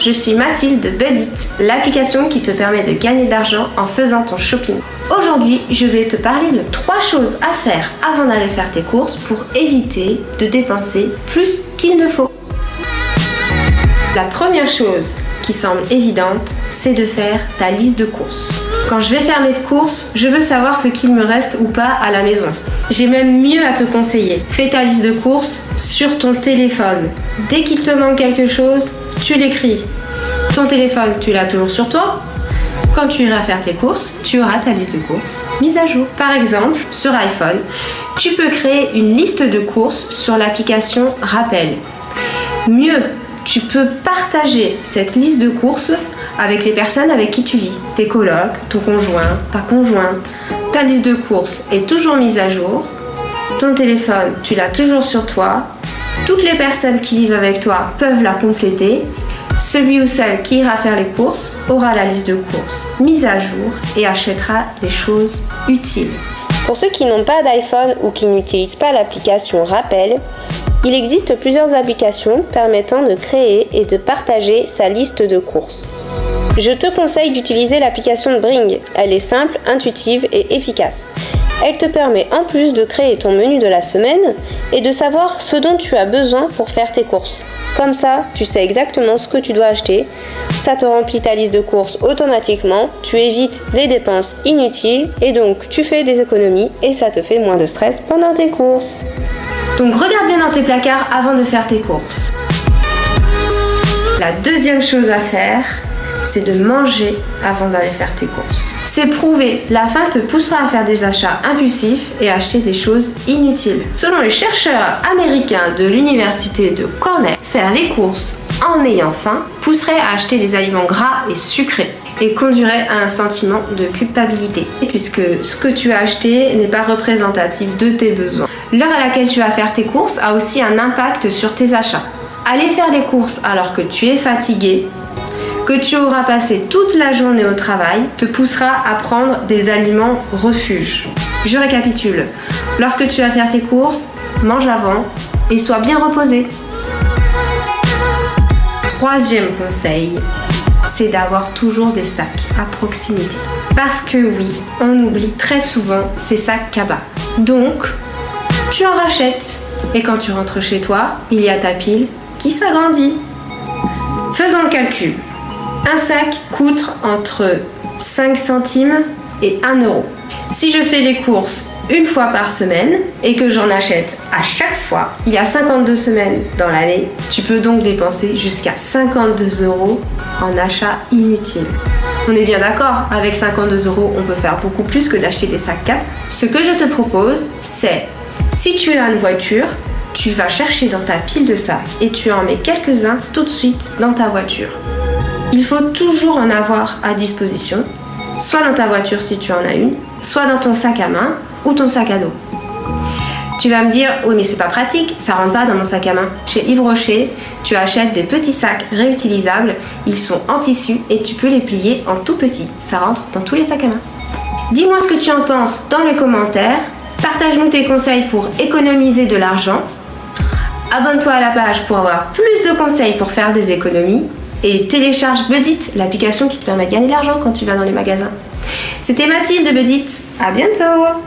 je suis Mathilde de Budit, l'application qui te permet de gagner de l'argent en faisant ton shopping. Aujourd'hui, je vais te parler de 3 choses à faire avant d'aller faire tes courses pour éviter de dépenser plus qu'il ne faut. La première chose qui semble évidente, c'est de faire ta liste de courses. Quand je vais faire mes courses, je veux savoir ce qu'il me reste ou pas à la maison. J'ai même mieux à te conseiller. Fais ta liste de courses sur ton téléphone. Dès qu'il te manque quelque chose, tu l'écris. Ton téléphone, tu l'as toujours sur toi. Quand tu iras faire tes courses, tu auras ta liste de courses mise à jour. Par exemple, sur iPhone, tu peux créer une liste de courses sur l'application Rappel. Mieux, tu peux partager cette liste de courses avec les personnes avec qui tu vis, tes colocs, ton conjoint, ta conjointe. Ta liste de courses est toujours mise à jour. Ton téléphone, tu l'as toujours sur toi. Toutes les personnes qui vivent avec toi peuvent la compléter. Celui ou celle qui ira faire les courses aura la liste de courses mise à jour et achètera les choses utiles. Pour ceux qui n'ont pas d'iPhone ou qui n'utilisent pas l'application Rappel, il existe plusieurs applications permettant de créer et de partager sa liste de courses. Je te conseille d'utiliser l'application Bring. Elle est simple, intuitive et efficace. Elle te permet en plus de créer ton menu de la semaine et de savoir ce dont tu as besoin pour faire tes courses. Comme ça, tu sais exactement ce que tu dois acheter. Ça te remplit ta liste de courses automatiquement, tu évites des dépenses inutiles et donc tu fais des économies et ça te fait moins de stress pendant tes courses. Donc regarde bien dans tes placards avant de faire tes courses. La deuxième chose à faire, c'est de manger avant d'aller faire tes courses. C'est prouvé, la faim te poussera à faire des achats impulsifs et à acheter des choses inutiles. Selon les chercheurs américains de l'université de Cornell, faire les courses en ayant faim pousserait à acheter des aliments gras et sucrés et conduirait à un sentiment de culpabilité, puisque ce que tu as acheté n'est pas représentatif de tes besoins. L'heure à laquelle tu vas faire tes courses a aussi un impact sur tes achats. Aller faire les courses alors que tu es fatigué, que tu auras passé toute la journée au travail, te poussera à prendre des aliments refuges. Je récapitule. Lorsque tu vas faire tes courses, mange avant et sois bien reposé. Troisième conseil, c'est d'avoir toujours des sacs à proximité. Parce que oui, on oublie très souvent ces sacs cabas. Donc, tu en rachètes. Et quand tu rentres chez toi, il y a ta pile qui s'agrandit. Faisons le calcul. Un sac coûte entre 5 centimes et 1 euro. Si je fais les courses une fois par semaine et que j'en achète à chaque fois, il y a 52 semaines dans l'année, tu peux donc dépenser jusqu'à 52 euros en achats inutiles. On est bien d'accord, avec 52 euros, on peut faire beaucoup plus que d'acheter des sacs Cap. Ce que je te propose, c'est, si tu as une voiture, tu vas chercher dans ta pile de sacs et tu en mets quelques-uns tout de suite dans ta voiture. Il faut toujours en avoir à disposition, soit dans ta voiture si tu en as une, soit dans ton sac à main ou ton sac à dos. Tu vas me dire, oui mais c'est pas pratique, ça rentre pas dans mon sac à main. Chez Yves Rocher, tu achètes des petits sacs réutilisables, ils sont en tissu et tu peux les plier en tout petit. Ça rentre dans tous les sacs à main. Dis-moi ce que tu en penses dans les commentaires, partage-nous tes conseils pour économiser de l'argent, abonne-toi à la page pour avoir plus de conseils pour faire des économies et télécharge Budit, l'application qui te permet de gagner de l'argent quand tu vas dans les magasins. C'était Mathilde de Budit, à bientôt!